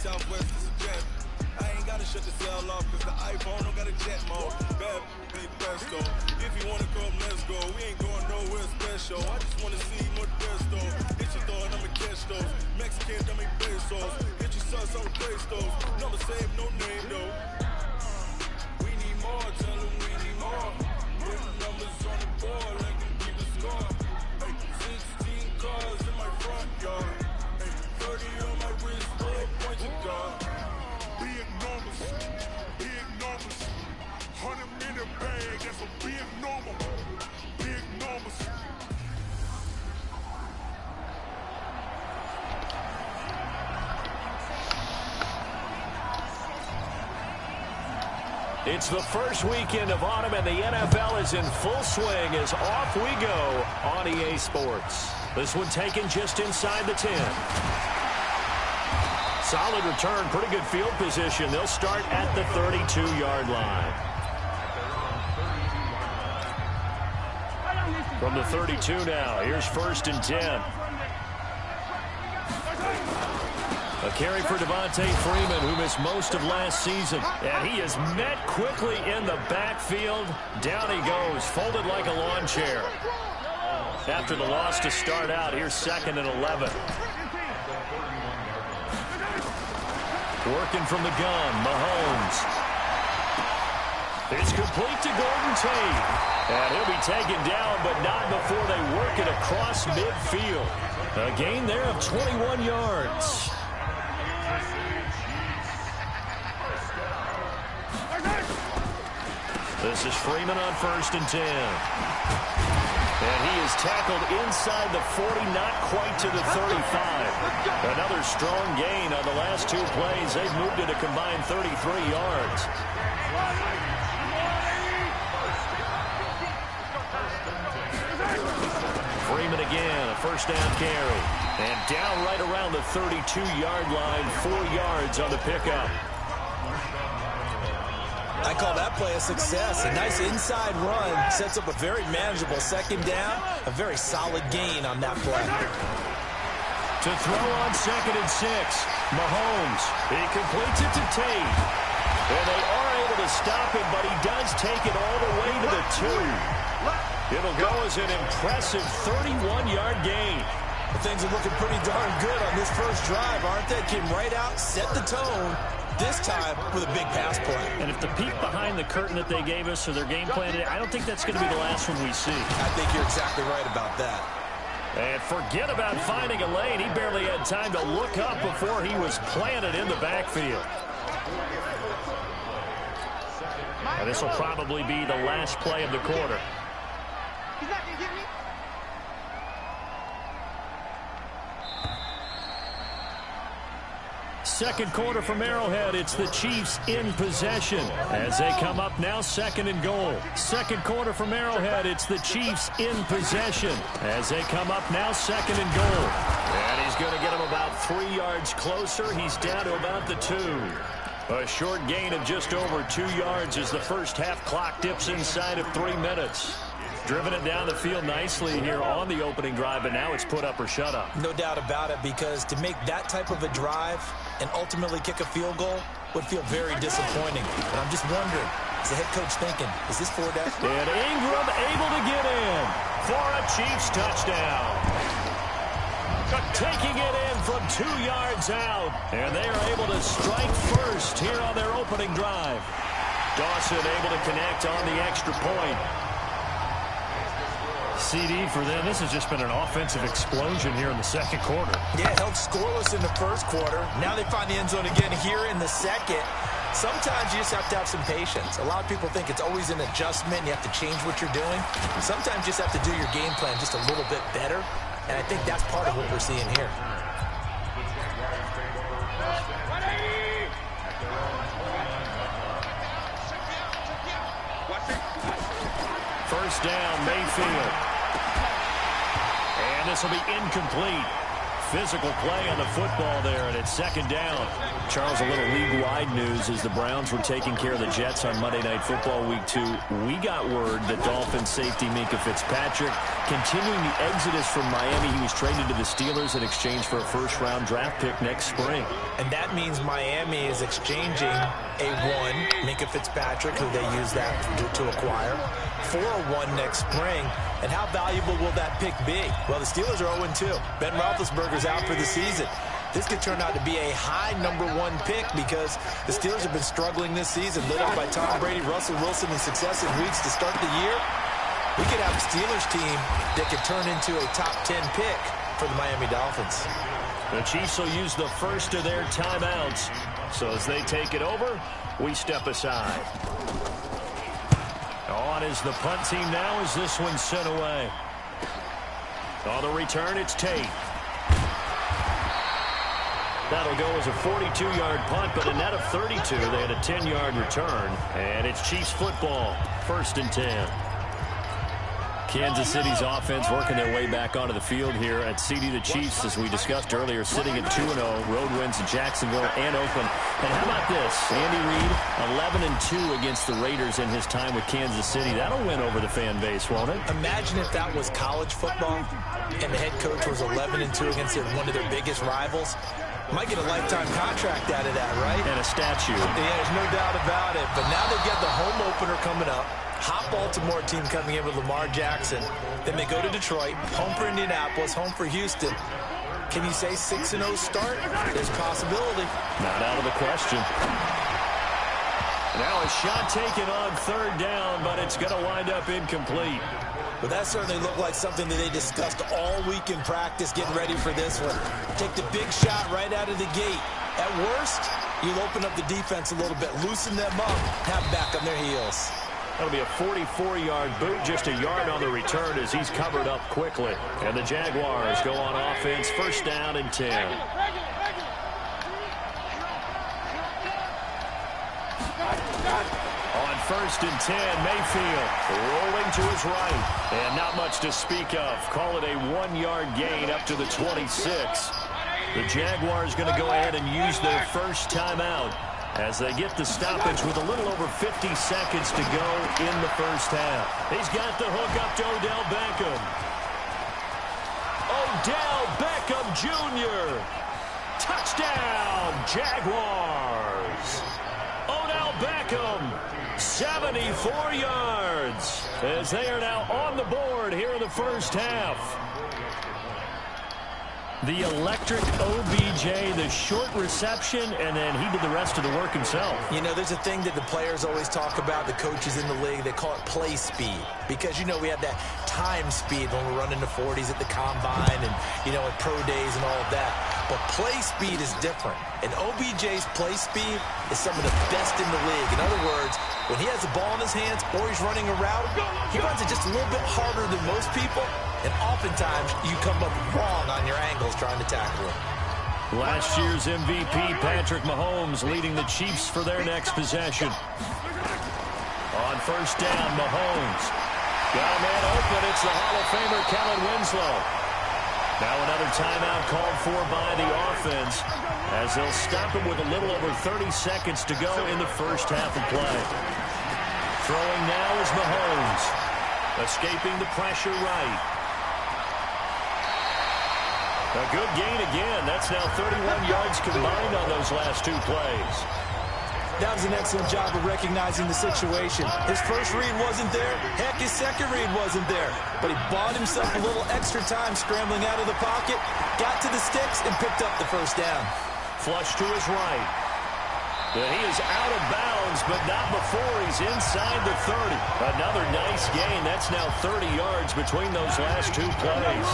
Southwest is a jet. I ain't gotta shut the cell off cause the iPhone don't got a jet mode. Bad, big presto. If you wanna come, let's go. We ain't going nowhere special. I just wanna see more Desto. Hit your throw and I'ma catch those. Mexican, I make pesos. Hit your sus, I'ma praise those. Number save, no name though. We need more, tell them we need more. Put numbers on the board, like them keep the score. Hey, 16 cars in my front yard. Hey, 30 on my wrist, bullet point your guard. Big numbers, 100 in the bag, that's a big number, big numbers. It's the first weekend of autumn, and the NFL is in full swing as off we go on EA Sports. This one taken just inside the 10. Solid return, pretty good field position. They'll start at the 32-yard line. From the 32 now, here's 1st and 10. A carry for Devontae Freeman, who missed most of last season. And he is met quickly in the backfield. Down he goes, folded like a lawn chair. After the loss to start out, here's 2nd and 11. Working from the gun, Mahomes. It's complete to Golden Tate. And he'll be taken down, but not before they work it across midfield. A gain there of 21 yards. This is Freeman on 1st and 10. And he is tackled inside the 40, not quite to the 35. Another strong gain on the last 2 plays. They've moved it a combined 33 yards. Freeman again, a 1st down carry. And down right around the 32-yard line, 4 yards on the pickup. I call that play a success. A nice inside run sets up a very manageable 2nd down. A very solid gain on that play. To throw on 2nd and 6, Mahomes. He completes it to Tate. And they are able to stop him, but he does take it all the way to the 2. It'll go as an impressive 31-yard gain. Things are looking pretty darn good on this first drive, aren't they? Came right out, set the tone. This time with a big pass play. And if the peek behind the curtain that they gave us or their game plan, I don't think that's going to be the last one we see. I think you're exactly right about that. And forget about finding a lane. He barely had time to look up before he was planted in the backfield. And this will probably be the last play of the quarter. Second quarter from Arrowhead, it's the Chiefs in possession as they come up now 2nd and goal. Second quarter from Arrowhead, it's the Chiefs in possession as they come up now 2nd and goal. And he's going to get him about 3 yards closer. He's down to about the 2. A short gain of just over 2 yards as the first half clock dips inside of 3 minutes. Driven it down the field nicely here on the opening drive, but now it's put up or shut up. No doubt about it, because to make that type of a drive and ultimately kick a field goal would feel very disappointing. And I'm just wondering, is the head coach thinking, is this 4 down? And Ingram able to get in for a Chiefs touchdown. Taking it in from 2 yards out, and they are able to strike first here on their opening drive. Dawson able to connect on the extra point. CD for them. This has just been an offensive explosion here in the second quarter. Yeah, held scoreless in the first quarter. Now they find the end zone again here in the second. Sometimes you just have to have some patience. A lot of people think it's always an adjustment. You have to change what you're doing. Sometimes you just have to do your game plan just a little bit better. And I think that's part of what we're seeing here. First down, Mayfield. And this will be incomplete. physical play on the football there, and it's second down. Charles, a little league-wide news as the Browns were taking care of the Jets on Monday Night Football Week 2. We got word that Dolphins safety Minkah Fitzpatrick continuing the exodus from Miami. He was traded to the Steelers in exchange for a first-round draft pick next spring. And that means Miami is exchanging a 1, Minkah Fitzpatrick, who they use that to acquire, for a 1 next spring. And how valuable will that pick be? Well, the Steelers are 0-2. Ben Roethlisberger's out for the season. This could turn out to be a high #1 pick because the Steelers have been struggling this season, led up by Tom Brady, Russell Wilson in successive weeks to start the year. We could have a Steelers team that could turn into a top 10 pick for the Miami Dolphins. The Chiefs will use the first of their timeouts. So as they take it over, we step aside. On is the punt team now as this one's sent away. On the return, it's Tate. That'll go as a 42-yard punt, but a net of 32. They had a 10-yard return, and it's Chiefs football, 1st and 10. Kansas City's offense working their way back onto the field here at CD. The Chiefs, as we discussed earlier, sitting at 2-0. Road wins at Jacksonville and Oakland. And how about this? Andy Reid, 11-2 against the Raiders in his time with Kansas City. That'll win over the fan base, won't it? Imagine if that was college football and the head coach was 11-2 against one of their biggest rivals. Might get a lifetime contract out of that, right? And a statue. Yeah, there's no doubt about it. But now they've got the home opener coming up. Hot Baltimore team coming in with Lamar Jackson. Then they go to Detroit, home for Indianapolis, home for Houston. Can you say 6-0 start? There's a possibility. Not out of the question. Now a shot taken on 3rd down, but it's going to wind up incomplete. But that certainly looked like something that they discussed all week in practice, getting ready for this one. Take the big shot right out of the gate. At worst, you'll open up the defense a little bit, loosen them up, have them back on their heels. That'll be a 44-yard boot, just a yard on the return as he's covered up quickly. And the Jaguars go on offense, 1st down and 10. On 1st and 10, Mayfield rolling to his right. And not much to speak of. Call it a 1-yard gain up to the 26. The Jaguars going to go ahead and use their first timeout as they get the stoppage with a little over 50 seconds to go in the first half. He's got the hook up to Odell Beckham. Odell Beckham Jr. Touchdown, Jaguars. Odell Beckham, 74 yards, as they are now on the board here in the first half. The electric OBJ, the short reception, and then he did the rest of the work himself. You know, there's a thing that the players always talk about, the coaches in the league, they call it play speed. Because, you know, we have that time speed when we're running the 40s at the combine and, you know, at pro days and all of that. But play speed is different. And OBJ's play speed is some of the best in the league. In other words, when he has the ball in his hands or he's running a route, he runs it just a little bit harder than most people. And oftentimes, you come up wrong on your angles trying to tackle him. Last year's MVP, Patrick Mahomes, leading the Chiefs for their next possession. On 1st down, Mahomes. Got a man open. It's the Hall of Famer, Kellen Winslow. Now another timeout called for by the offense as they'll stop him with a little over 30 seconds to go in the first half of play. Throwing now is Mahomes. Escaping the pressure right. A good gain again. That's now 31 yards combined on those last 2 plays. That was an excellent job of recognizing the situation. His first read wasn't there. Heck, his second read wasn't there. But he bought himself a little extra time scrambling out of the pocket, got to the sticks, and picked up the first down. Flush to his right. And he is out of bounds, but not before he's inside the 30. Another nice gain. That's now 30 yards between those last 2 plays.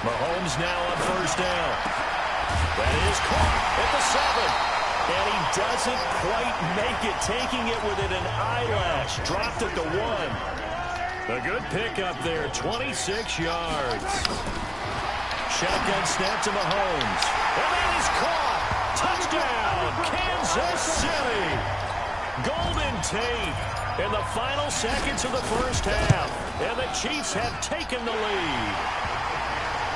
Mahomes now on 1st down. That is caught at the 7. And he doesn't quite make it, taking it within an eyelash. Dropped at the 1. A good pickup there, 26 yards. Shotgun snap to Mahomes. And that is caught. Touchdown, Kansas City. Golden Tate in the final seconds of the first half. And the Chiefs have taken the lead.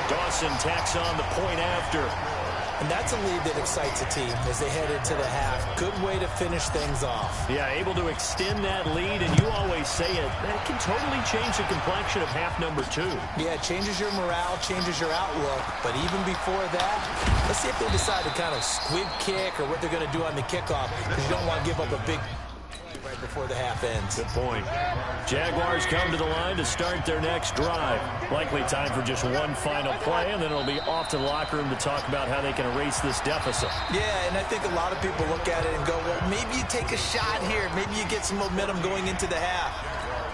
Dawson tacks on the point after. And that's a lead that excites a team as they head into the half. Good way to finish things off. Yeah, able to extend that lead, and you always say it, that can totally change the complexion of half number 2. Yeah, it changes your morale, changes your outlook. But even before that, let's see if they decide to kind of squib kick or what they're going to do on the kickoff, because you don't want to give up a big right before the half ends. Good point. Jaguars come to the line to start their next drive. Likely time for just one final play, and then it'll be off to the locker room to talk about how they can erase this deficit. Yeah, and I think a lot of people look at it and go, well, maybe you take a shot here. Maybe you get some momentum going into the half.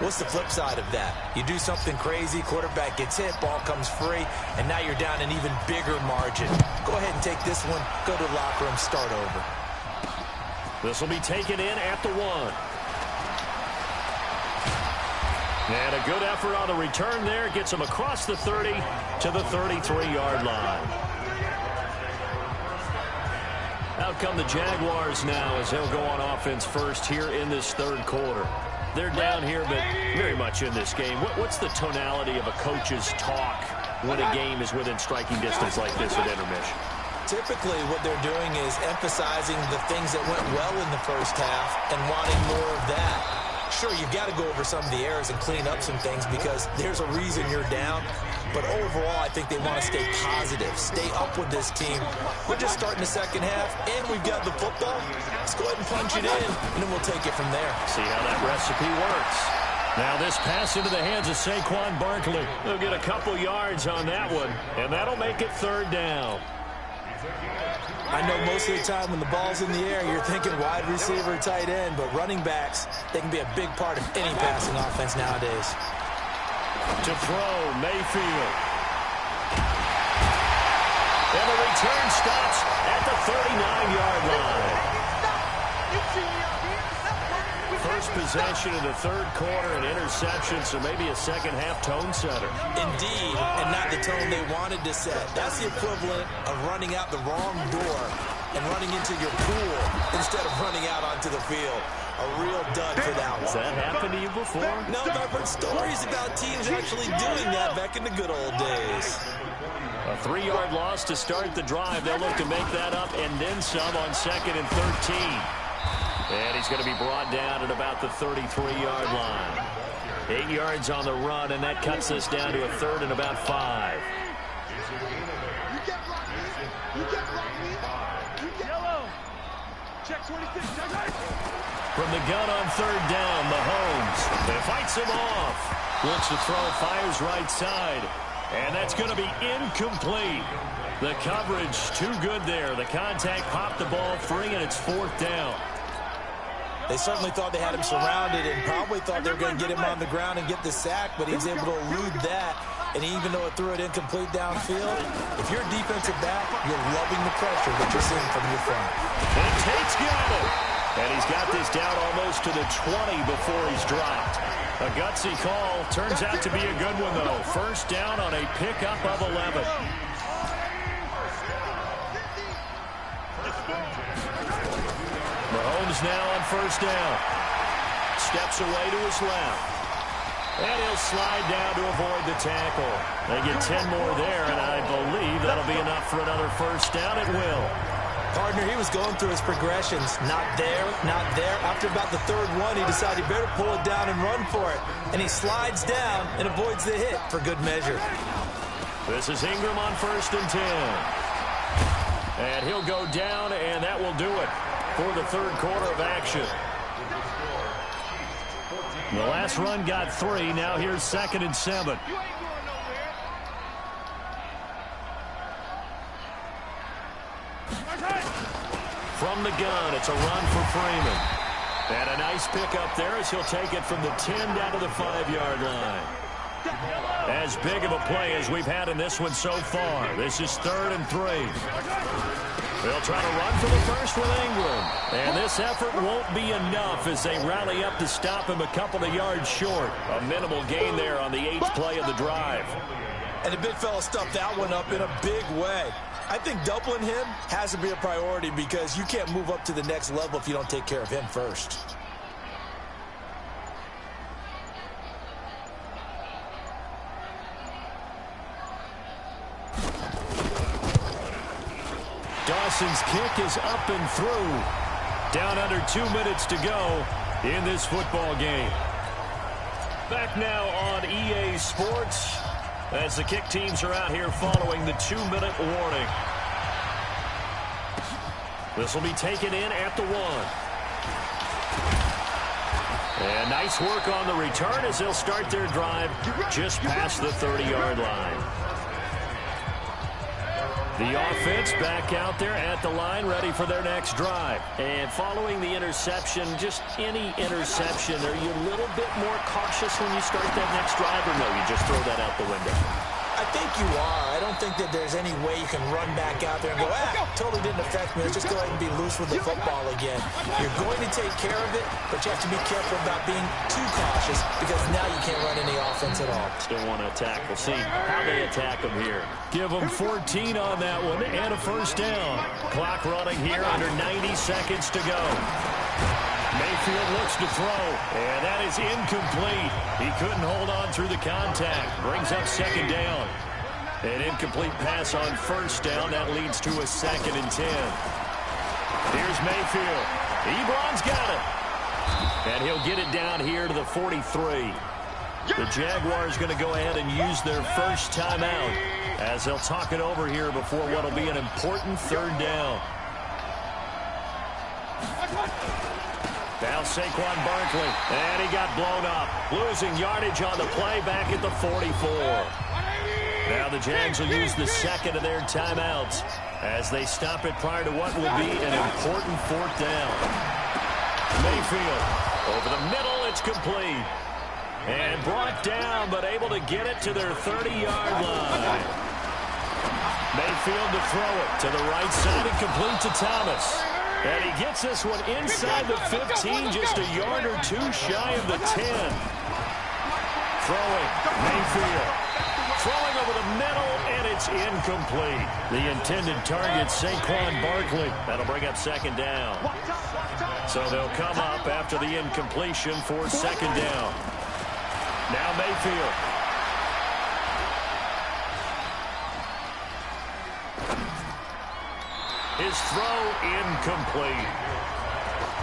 What's the flip side of that? You do something crazy, quarterback gets hit, ball comes free, and now you're down an even bigger margin. Go ahead and take this one, go to the locker room, start over. This will be taken in at the 1. And a good effort on the return there. Gets him across the 30 to the 33-yard line. Out come the Jaguars now as they'll go on offense first here in this third quarter. They're down here, but very much in this game. What's the tonality of a coach's talk when a game is within striking distance like this at intermission? Typically, what they're doing is emphasizing the things that went well in the first half and wanting more of that. Sure, you've got to go over some of the errors and clean up some things because there's a reason you're down. But overall, I think they want to stay positive, stay up with this team. We're just starting the second half, and we've got the football. Let's go ahead and punch it in, and then we'll take it from there. See how that recipe works. Now this pass into the hands of Saquon Barkley. They'll get a couple yards on that one, and that'll make it third down. I know most of the time when the ball's in the air, you're thinking wide receiver, tight end, but running backs, they can be a big part of any passing offense nowadays. To throw, Mayfield. And the return stops at the 39-yard line. First possession of the third quarter, an interception, so maybe a second-half tone setter. Indeed, and not the tone they wanted to set. That's the equivalent of running out the wrong door and running into your pool instead of running out onto the field. A real dud for that one. Has that happened to you before? No, but I've heard stories about teams actually doing that back in the good old days. A 3-yard loss to start the drive. They'll look to make that up and then some on 2nd and 13. And he's going to be brought down at about the 33-yard line. 8 yards on the run, and that cuts us down to a 3rd and about 5. From the gun on 3rd down, Mahomes. They fights him off. Looks to throw, fires right side. And that's going to be incomplete. The coverage too good there. The contact popped the ball free, and it's 4th down. They certainly thought they had him surrounded and probably thought they were going to get him on the ground and get the sack, but he's able to elude that. And even though it threw it incomplete downfield, if you're a defensive back, you're loving the pressure that you're seeing from your front. And Tate's got it. And he's got this down almost to the 20 before he's dropped. A gutsy call. Turns out to be a good one, though. First down on a pickup of 11. Mahomes now on 1st down. Steps away to his left. And he'll slide down to avoid the tackle. They get 10 more there, and I believe that'll be enough for another first down. It will. Partner, he was going through his progressions. Not there, not there. After about the 3rd one, he decided he better pull it down and run for it. And he slides down and avoids the hit for good measure. This is Ingram on 1st and 10. And he'll go down, and that will do it for the 3rd quarter of action. The last run got 3. Now here's 2nd and 7. From the gun, it's a run for Freeman. And a nice pickup there as he'll take it from the 10 down to the 5-yard line. As big of a play as we've had in this one so far. This is 3rd and 3. They'll try to run for the first with Ingram. And this effort won't be enough as they rally up to stop him a couple of yards short. A minimal gain there on the 8th play of the drive. And the big fella stuffed that one up in a big way. I think doubling him has to be a priority because you can't move up to the next level if you don't take care of him first. Dawson's kick is up and through. Down under 2 minutes to go in this football game. Back now on EA Sports as the kick teams are out here following the 2-minute warning. This will be taken in at the 1. And nice work on the return as they'll start their drive just past the 30-yard line. The offense back out there at the line, ready for their next drive. And following the interception, just any interception, are you a little bit more cautious when you start that next drive, or no, you just throw that out the window? I think you are. I don't think that there's any way you can run back out there and go, totally didn't affect me. Let's just go ahead and be loose with the football again. You're going to take care of it, but you have to be careful about being too cautious because now you can't run any offense at all. Still want to attack. We'll see how they attack them here. Give them 14 on that one and a first down. Clock running here under 90 seconds to go. Mayfield looks to throw, and that is incomplete. He couldn't hold on through the contact. Brings up second down. An incomplete pass on first down. That leads to a 2nd and 10. Here's Mayfield. Ebron's got it. And he'll get it down here to the 43. The Jaguars going to go ahead and use their first timeout as they'll talk it over here before what will be an important 3rd down. Now Saquon Barkley, and he got blown up. Losing yardage on the play back at the 44. Now the Jags will use the 2nd of their timeouts as they stop it prior to what will be an important 4th down. Mayfield over the middle, it's complete. And brought down, but able to get it to their 30-yard line. Mayfield to throw it to the right side and complete to Thomas. And he gets this one inside the 15, just a yard or 2 shy of the 10. Throwing, Mayfield. Throwing over the middle, and it's incomplete. The intended target, Saquon Barkley. That'll bring up 2nd down. So they'll come up after the incompletion for 2nd down. Now Mayfield. His throw incomplete.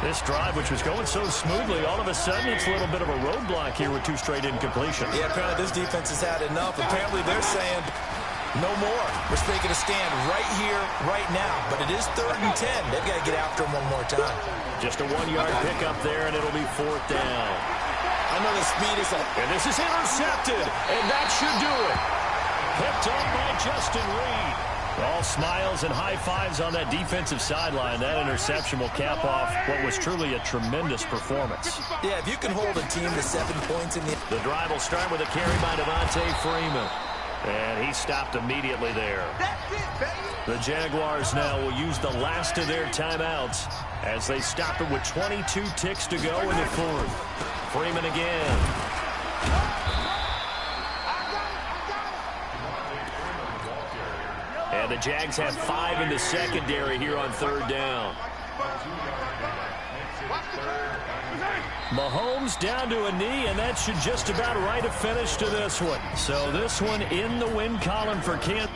This drive, which was going so smoothly, all of a sudden it's a little bit of a roadblock here with 2 straight incompletions. Yeah, apparently this defense has had enough. Apparently they're saying no more. We're taking a stand right here, right now. But it is 3rd and 10. They've got to get after him one more time. Just a 1-yard pickup there, and it'll be 4th down. I know the speed is up. And this is intercepted, and that should do it. Picked up by Justin Reed. All smiles and high fives on that defensive sideline. That interception will cap off what was truly a tremendous performance. Yeah, if you can hold a team to 7 points in the drive will start with a carry by Devontae Freeman. And he stopped immediately there. The Jaguars now will use the last of their timeouts as they stop it with 22 ticks to go in the 4th. Freeman again. And the Jags have 5 in the secondary here on 3rd down. Mahomes down to a knee, and that should just about write a finish to this one. So this one in the win column for Kansas.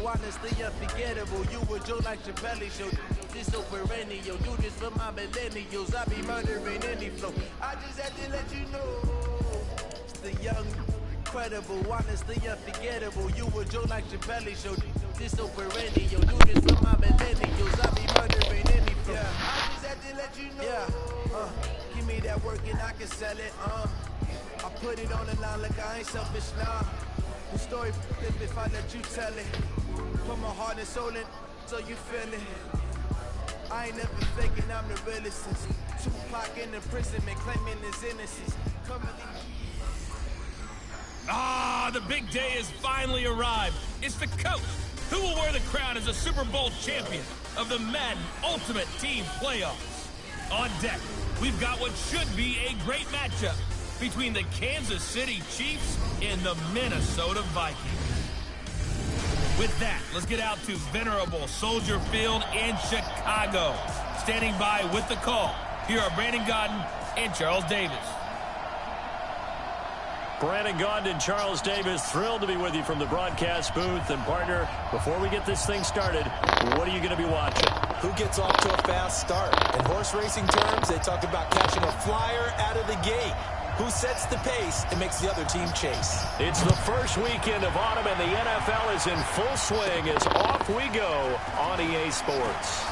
Honestly unforgettable. You were Joe like your belly show. This so perennial. Do this for my millennials. I be murdering any flow. I just had to let you know. It's the young, incredible, honestly unforgettable. You were Joe like your belly show. This so perennial. Do this for my millennials. I be murdering any flow. Yeah. I just had to let you know. Yeah. Give me that work and I can sell it. I put it on the line like I ain't selfish now. The story if I let you tell it. Put my heart and soul in so you feel it. I ain't never faking, I'm the realest since Tupac in the prison and claiming his innocence. The big day has finally arrived. It's the coach who will wear the crown as a Super Bowl champion of the Madden Ultimate Team Playoffs. On deck, we've got what should be a great matchup between the Kansas City Chiefs and the Minnesota Vikings. With that, let's get out to venerable Soldier Field in Chicago. Standing by with the call, here are Brandon Gaudin and Charles Davis. Brandon Gaudin, Charles Davis, thrilled to be with you from the broadcast booth. And, partner, before we get this thing started, what are you going to be watching? Who gets off to a fast start? In horse racing terms, they talk about catching a flyer out of the gate. Who sets the pace and makes the other team chase? It's the first weekend of autumn, and the NFL is in full swing as off we go on EA Sports.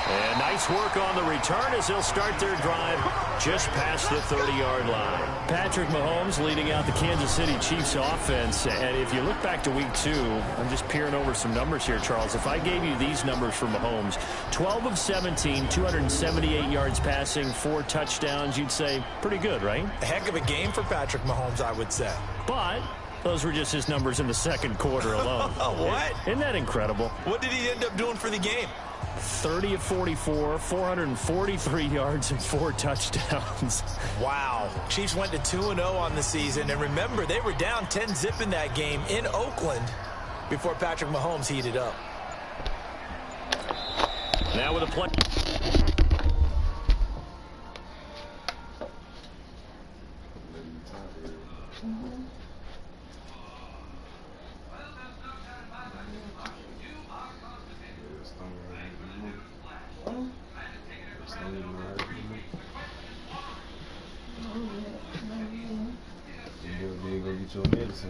And nice work on the return as they'll start their drive just past the 30-yard line. Patrick Mahomes leading out the Kansas City Chiefs offense. And if you look back to week 2, I'm just peering over some numbers here, Charles. If I gave you these numbers for Mahomes, 12 of 17, 278 yards passing, 4 touchdowns, you'd say pretty good, right? A heck of a game for Patrick Mahomes, I would say. But those were just his numbers in the second quarter alone. What? Isn't that incredible? What did he end up doing for the game? 30 of 44, 443 yards, and 4 touchdowns. Wow. Chiefs went to 2-0 on the season. And remember, they were down 10-zip in that game in Oakland before Patrick Mahomes heated up. Now with a play. Go get your medicine.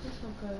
It's okay.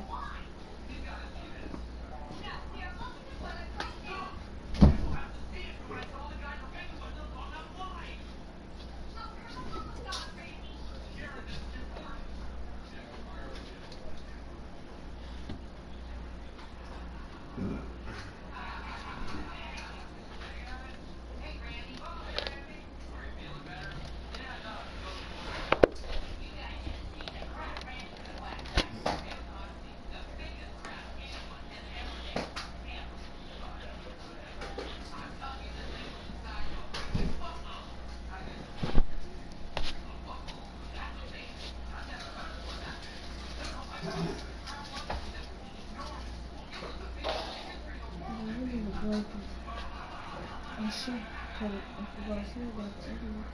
I should put it, I forgot to say that anyway.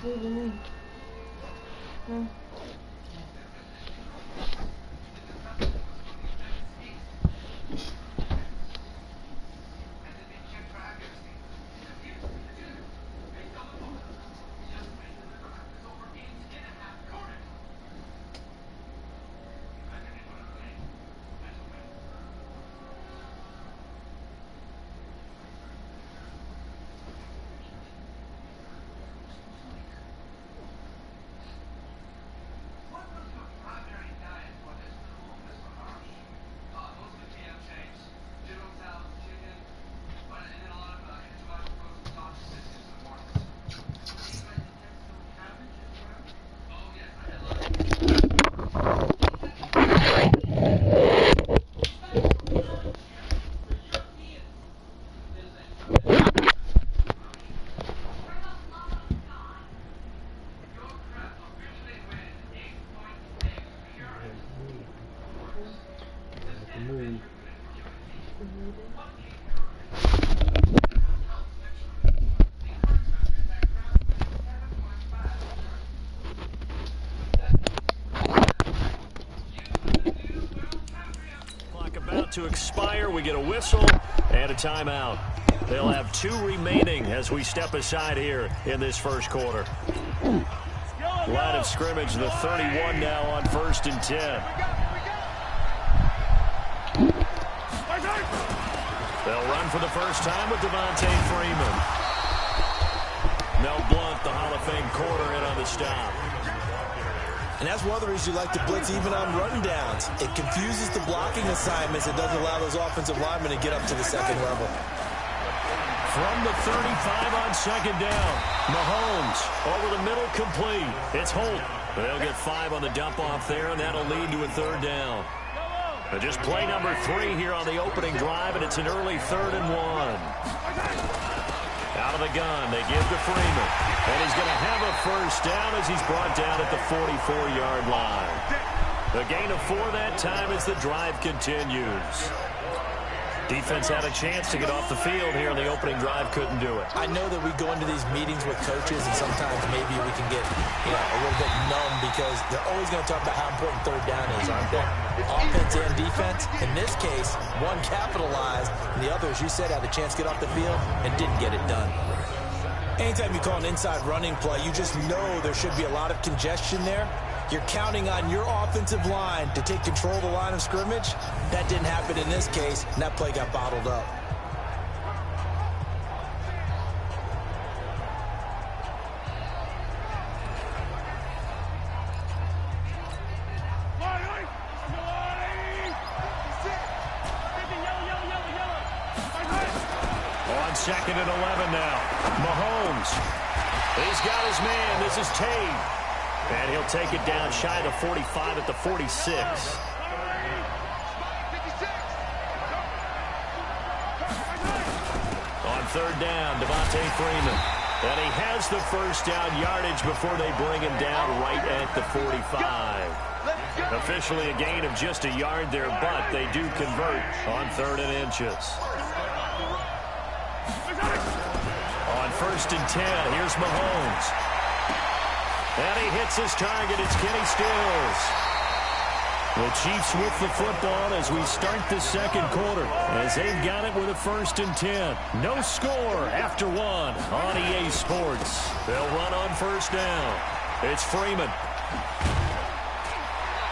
Say to me. Huh? About to expire. We get a whistle and a timeout. They'll have 2 remaining as we step aside here in this first quarter. Line of scrimmage, the 31 now on 1st and 10. They'll run for the first time with Devontae Freeman. Mel Blount, the Hall of Fame corner, in on the stop. And that's one of the reasons you like to blitz even on run downs. It confuses the blocking assignments. It doesn't allow those offensive linemen to get up to the second level. From the 35 on 2nd down, Mahomes over the middle, complete. It's Holt. They'll get 5 on the dump off there, and that'll lead to a 3rd down. Just play number 3 here on the opening drive, and it's an early 3rd and 1. Out of the gun, they give to Freeman. And he's going to have a first down as he's brought down at the 44-yard line. The gain of 4 that time as the drive continues. Defense had a chance to get off the field here in the opening drive, couldn't do it. I know that we go into these meetings with coaches, and sometimes maybe we can get a little bit numb because they're always going to talk about how important 3rd down is, aren't they? Offense and defense. In this case, one capitalized, and the other, as you said, had a chance to get off the field and didn't get it done. Anytime you call an inside running play, you just know there should be a lot of congestion there. You're counting on your offensive line to take control of the line of scrimmage. That didn't happen in this case, and that play got bottled up. On 2nd and 11 now. Mahomes. He's got his man. This is Tate. And he'll take it down shy of the 45 at the 46. On 3rd down, Devontae Freeman. And he has the first down yardage before they bring him down right at the 45. Officially a gain of just a yard there, but they do convert on 3rd and inches. On 1st and 10, here's Mahomes. And he hits his target. It's Kenny Stills. The Chiefs with the football as we start the second quarter, as they've got it with a 1st and 10. No score after 1 on EA Sports. They'll run on 1st down. It's Freeman.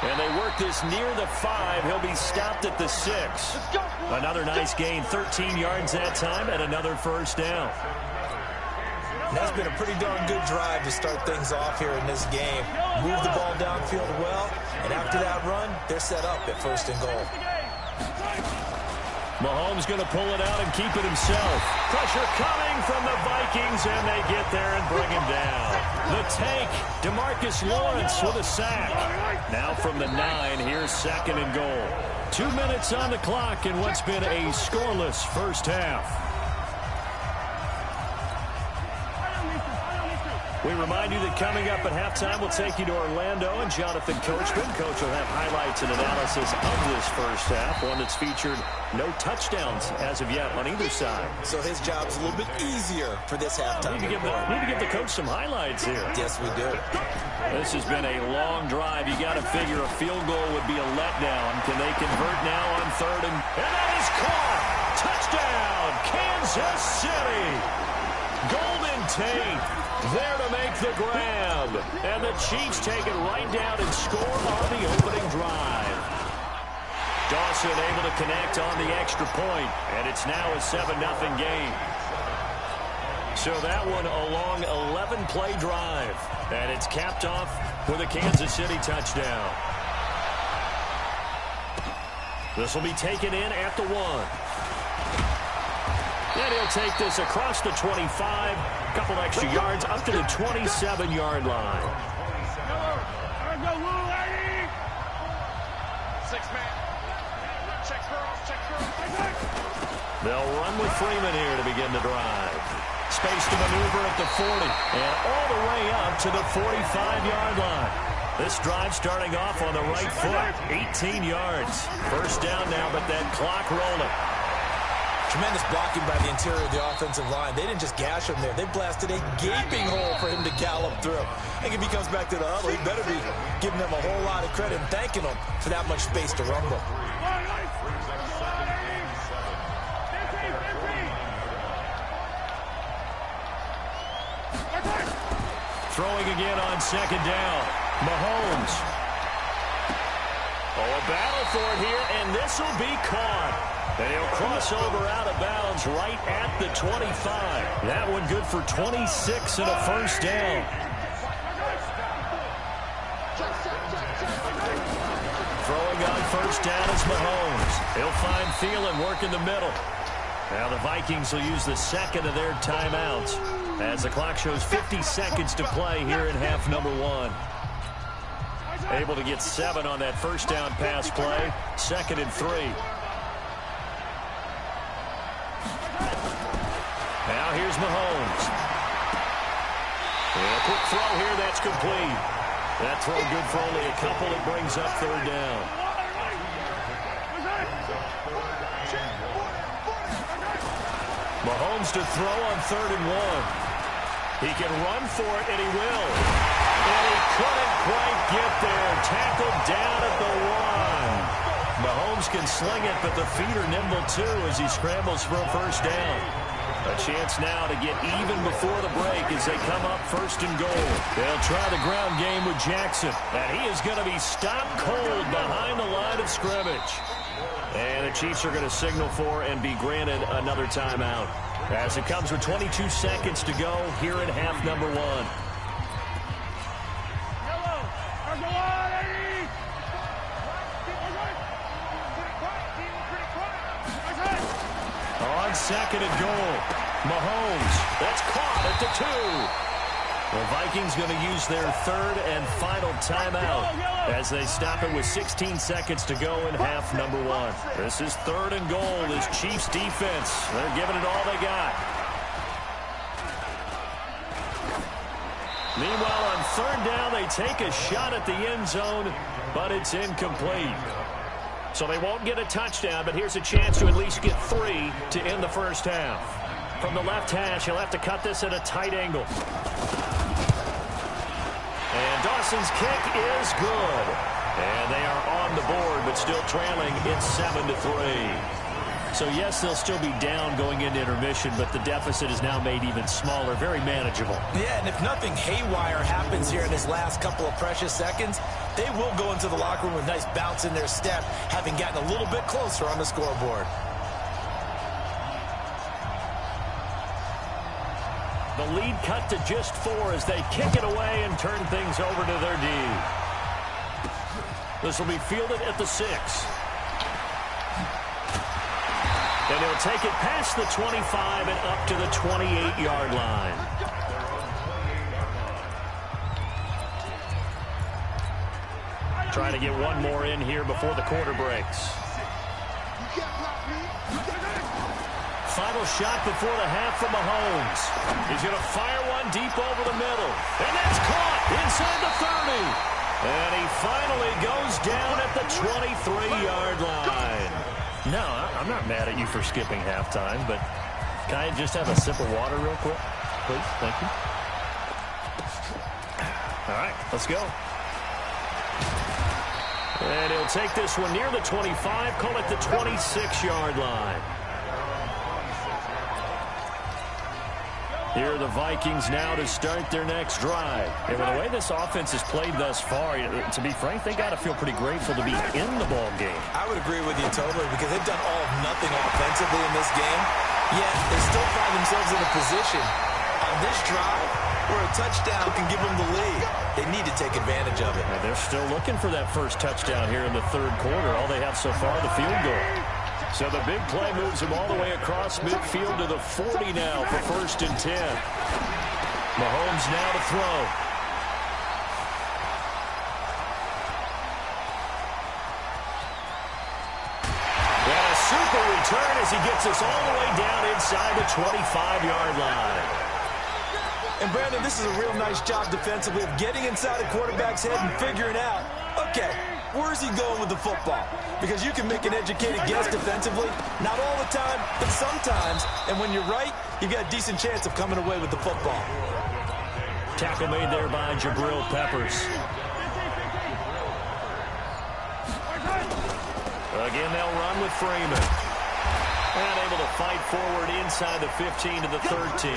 And they work this near the 5. He'll be stopped at the 6. Another nice gain, 13 yards that time, and another 1st down. That's been a pretty darn good drive to start things off here in this game. Move the ball downfield well, and after that run, they're set up at 1st and goal. Mahomes going to pull it out and keep it himself. Pressure coming from the Vikings, and they get there and bring him down. The tank, DeMarcus Lawrence with a sack. Now from the 9, here's 2nd and goal. 2 minutes on the clock in what's been a scoreless first half. We remind you that coming up at halftime, we'll take you to Orlando and Jonathan Coachman. Coach will have highlights and analysis of this first half, one that's featured no touchdowns as of yet on either side. So his job's a little bit easier for this halftime. Need to give the coach some highlights here. Yes, we do. This has been a long drive. You got to figure a field goal would be a letdown. Can they convert now on third? And that is caught. Touchdown, Kansas City. Golden Tate there to make the grab. And the Chiefs take it right down and score on the opening drive. Dawson able to connect on the extra point, and it's now a 7-0 game. So that one a long 11-play drive, and it's capped off with a Kansas City touchdown. This will be taken in at the 1. And he'll take this across the 25, a couple extra yards up to the 27-yard line. They'll run with Freeman here to begin the drive. Space to maneuver at the 40 and all the way up to the 45-yard line. This drive starting off on the right foot, 18 yards. First down now, but that clock rolling. Tremendous blocking by the interior of the offensive line. They didn't just gash him there. They blasted a gaping hole for him to gallop through. I think if he comes back to the huddle, he better be giving them a whole lot of credit and thanking them for that much space to rumble. Throwing again on second down. Mahomes. Oh, a battle for it here, and this will be caught. And he'll cross over out of bounds right at the 25. That one good for 26 and a first down. Throwing on first down is Mahomes. He'll find Thielen working the middle. Now the Vikings will use the second of their timeouts as the clock shows 50 seconds to play here in half number 1. Able to get 7 on that first down pass play. 2nd and 3. Now here's Mahomes. And a quick throw here, that's complete. That throw good for only a couple. It brings up third down. Mahomes to throw on 3rd and 1. He can run for it, and he will. And he couldn't quite get there. Tackled down at the 1. Mahomes can sling it, but the feet are nimble too as he scrambles for a first down. A chance now to get even before the break as they come up 1st and goal. They'll try the ground game with Jackson. And he is going to be stopped cold behind the line of scrimmage. And the Chiefs are going to signal for and be granted another timeout. As it comes with 22 seconds to go here in half number 1. On 2nd and goal. Mahomes. That's caught at the 2. The Vikings going to use their 3rd and final timeout as they stop it with 16 seconds to go in half number 1. This is 3rd and goal. This Chiefs defense, they're giving it all they got. Meanwhile, on 3rd down, they take a shot at the end zone, but it's incomplete. So they won't get a touchdown, but here's a chance to at least get 3 to end the first half. From the left hash, he'll have to cut this at a tight angle. And Dawson's kick is good. And they are on the board, but still trailing. It's 7-3. So, yes, they'll still be down going into intermission, but the deficit is now made even smaller, very manageable. Yeah, and if nothing haywire happens here in this last couple of precious seconds, they will go into the locker room with a nice bounce in their step, having gotten a little bit closer on the scoreboard. The lead cut to just 4 as they kick it away and turn things over to their D. This will be fielded at the 6. And he'll take it past the 25 and up to the 28-yard line. Trying to get one more in here before the quarter breaks. 5 final shot before the half from Mahomes. He's going to fire one deep over the middle. And that's caught inside the 30. And he finally goes down at the 23-yard line. No, I'm not mad at you for skipping halftime, but can I just have a sip of water real quick? Please, thank you. All right, let's go. And he'll take this one near the 25, call it the 26-yard line. Here are the Vikings now to start their next drive. And with the way this offense has played thus far, to be frank, they got to feel pretty grateful to be in the ball game. I would agree with you totally because they've done all of nothing offensively in this game, yet they still find themselves in a position on this drive where a touchdown can give them the lead. They need to take advantage of it. And they're still looking for that first touchdown here in the third quarter. All they have so far, the field goal. So the big play moves them all the way across midfield to the 40 now for 1st and 10. Mahomes now to throw. And a super return as he gets us all the way down inside the 25-yard line. And, Brandon, this is a real nice job defensively of getting inside a quarterback's head and figuring out, okay, where's he going with the football? Because you can make an educated guess defensively, not all the time, but sometimes. And when you're right, you've got a decent chance of coming away with the football. Tackle made there by Jabril Peppers. Again, they'll run with Freeman. And able to fight forward inside the 15 to the 13.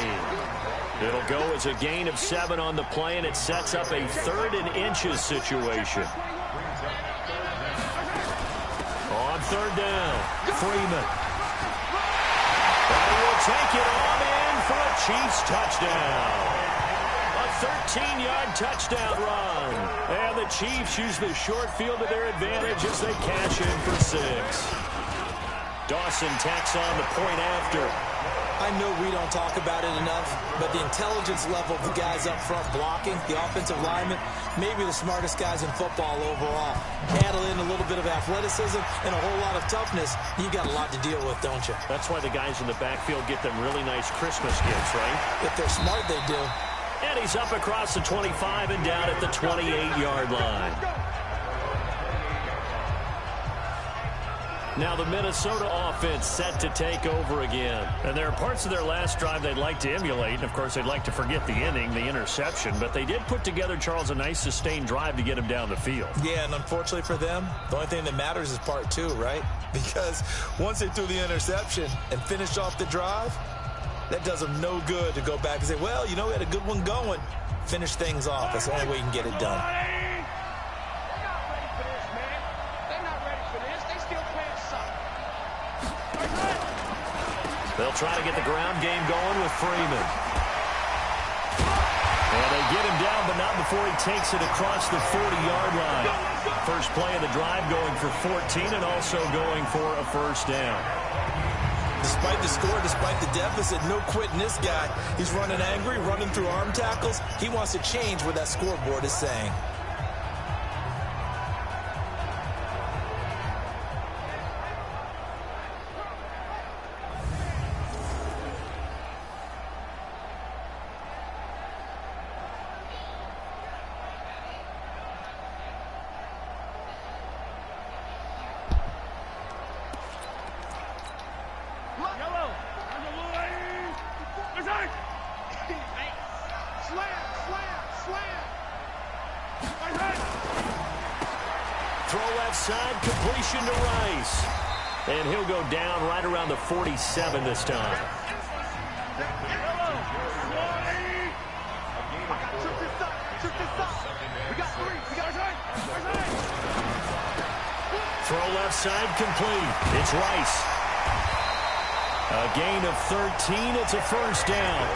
It'll go as a gain of 7 on the play, and it sets up a 3rd and inches situation. On 3rd down, Freeman. And he will take it on in for a Chiefs touchdown. A 13-yard touchdown run. And the Chiefs use the short field to their advantage as they cash in for 6. Dawson tacks on the point after. I know we don't talk about it enough, but the intelligence level of the guys up front blocking, the offensive linemen, maybe the smartest guys in football overall. Add in a little bit of athleticism and a whole lot of toughness, you got a lot to deal with, don't you? That's why the guys in the backfield get them really nice Christmas gifts, right? If they're smart, they do. And he's up across the 25 and down at the 28-yard line. Now the Minnesota offense set to take over again. And there are parts of their last drive they'd like to emulate. And, of course, they'd like to forget the inning, the interception. But they did put together, Charles, a nice sustained drive to get him down the field. Yeah, and unfortunately for them, the only thing that matters is part 2, right? Because once they threw the interception and finished off the drive, that does them no good to go back and say, well, you know, we had a good one going. Finish things off. That's the only way you can get it done. They'll try to get the ground game going with Freeman. And they get him down, but not before he takes it across the 40-yard line. First play of the drive going for 14 and also going for a 1st down. Despite the score, despite the deficit, no quitting this guy. He's running angry, running through arm tackles. He wants to change what that scoreboard is saying. Throw left side, completion to Rice. And he'll go down right around the 47 this time. Throw left side, complete. It's Rice. A gain of 13. It's a 1st down.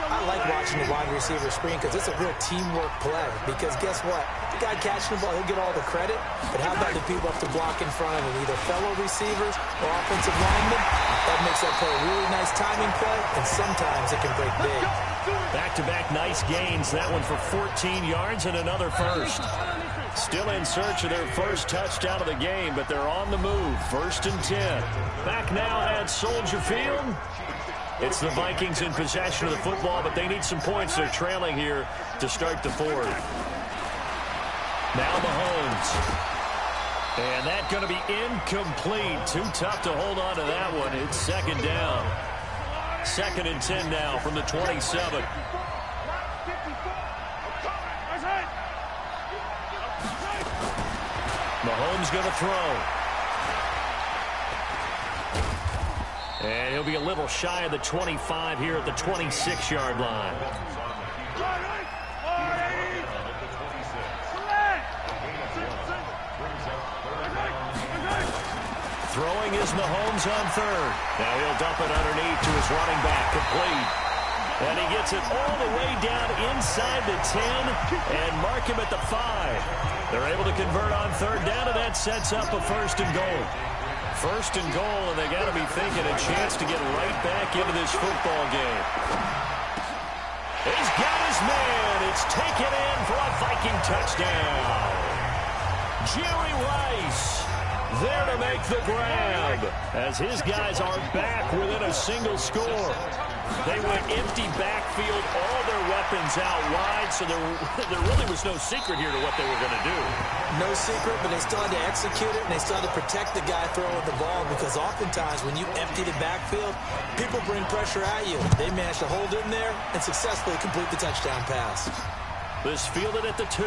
I like watching the wide receiver screen because it's a real teamwork play. Because guess what? The guy catching the ball, he'll get all the credit. But how about the people have to block in front of him, either fellow receivers or offensive linemen? That makes that play a really nice timing play, and sometimes it can break big. Back-to-back nice gains. That one for 14 yards and another first. Still in search of their first touchdown of the game, but they're on the move. 1st and 10. Back now at Soldier Field. It's the Vikings in possession of the football, but they need some points. They're trailing here to start the fourth. Now Mahomes. And that's going to be incomplete. Too tough to hold on to that one. It's 2nd down. 2nd and 10 now from the 27. Mahomes going to throw. And he'll be a little shy of the 25 here at the 26-yard line. Throwing is Mahomes on 3rd. Now he'll dump it underneath to his running back, complete. And he gets it all the way down inside the 10 and mark him at the 5. They're able to convert on 3rd down, and that sets up a 1st and goal. 1st and goal, and they got to be thinking a chance to get right back into this football game. He's got his man. It's taken in for a Viking touchdown. Jerry Rice there to make the grab as his guys are back within a single score. They went empty backfield, all their weapons out wide, so there really was no secret here to what they were going to do. No secret, but they still had to execute it, and they still had to protect the guy throwing the ball, because oftentimes when you empty the backfield, people bring pressure at you. They managed to hold in there and successfully complete the touchdown pass. This fielded at the 2.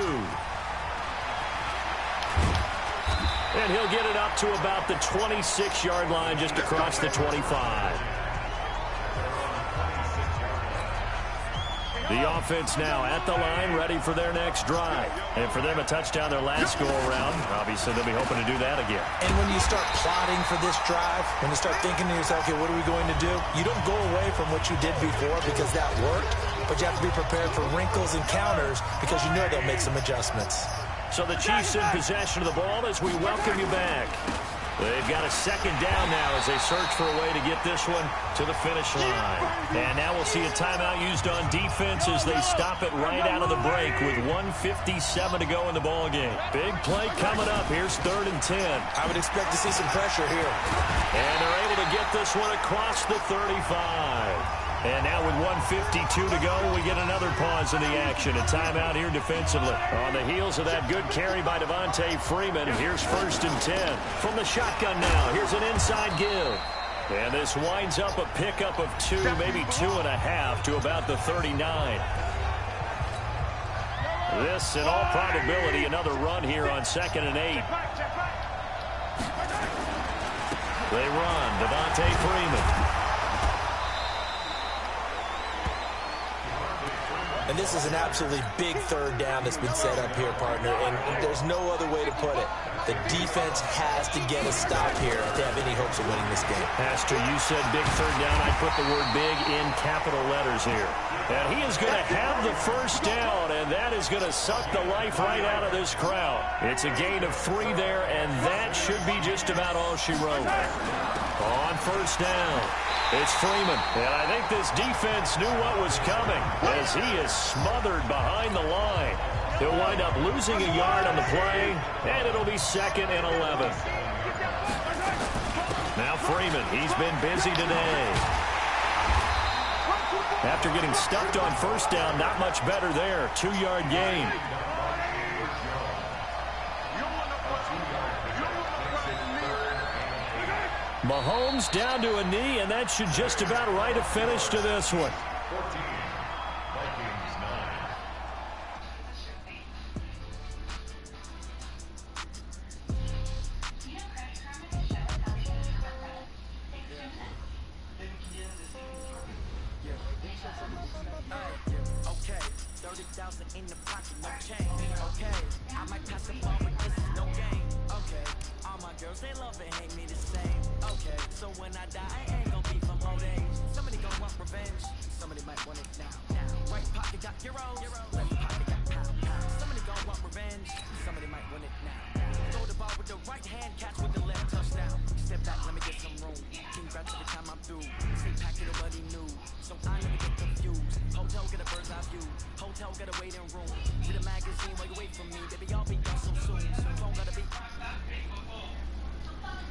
And he'll get it up to about the 26-yard line, just across the 25. The offense now at the line, ready for their next drive. And for them, a touchdown their last go-around. Obviously, they'll be hoping to do that again. And when you start plotting for this drive, when you start thinking to yourself, okay, what are we going to do? You don't go away from what you did before because that worked, but you have to be prepared for wrinkles and counters because you know they'll make some adjustments. So the Chiefs in possession of the ball as we welcome you back. They've got a 2nd down now as they search for a way to get this one to the finish line. And now we'll see a timeout used on defense as they stop it right out of the break with 1:57 to go in the ball game. Big play coming up. Here's 3rd and 10. I would expect to see some pressure here. And they're able to get this one across the 35. And now with 1:52 to go, we get another pause in the action. A timeout here defensively. On the heels of that good carry by Devontae Freeman, here's 1st and 10. From the shotgun now, here's an inside give. And this winds up a pickup of 2, maybe 2.5 to about the 39. This, in all probability, another run here on 2nd and 8. They run. Devontae Freeman. And this is an absolutely big 3rd down that's been set up here, partner, and there's no other way to put it. The defense has to get a stop here if they have any hopes of winning this game. Pastor, you said big 3rd down. I put the word big in capital letters here. And he is going to have the 1st down, and that is going to suck the life right out of this crowd. It's a gain of 3 there, and that should be just about all she wrote. On 1st down, it's Freeman. And I think this defense knew what was coming as he is smothered behind the line. He'll wind up losing a yard on the play, and it'll be 2nd and 11. Now Freeman, he's been busy today. After getting stuffed on 1st down, not much better there. 2-yard gain. Mahomes down to a knee, and that should just about write a finish to this one. gon' want revenge. Somebody might want it now. Throw the ball with the right hand, catch with the left, touchdown. Step back, let me get some room. Congrats every time I'm through. Sit back to nobody new, so I never get confused. Hotel get a bird's eye view. Hotel get a waiting room. Read a magazine while you wait for me. Baby, I'll be done so soon. Phone gotta be.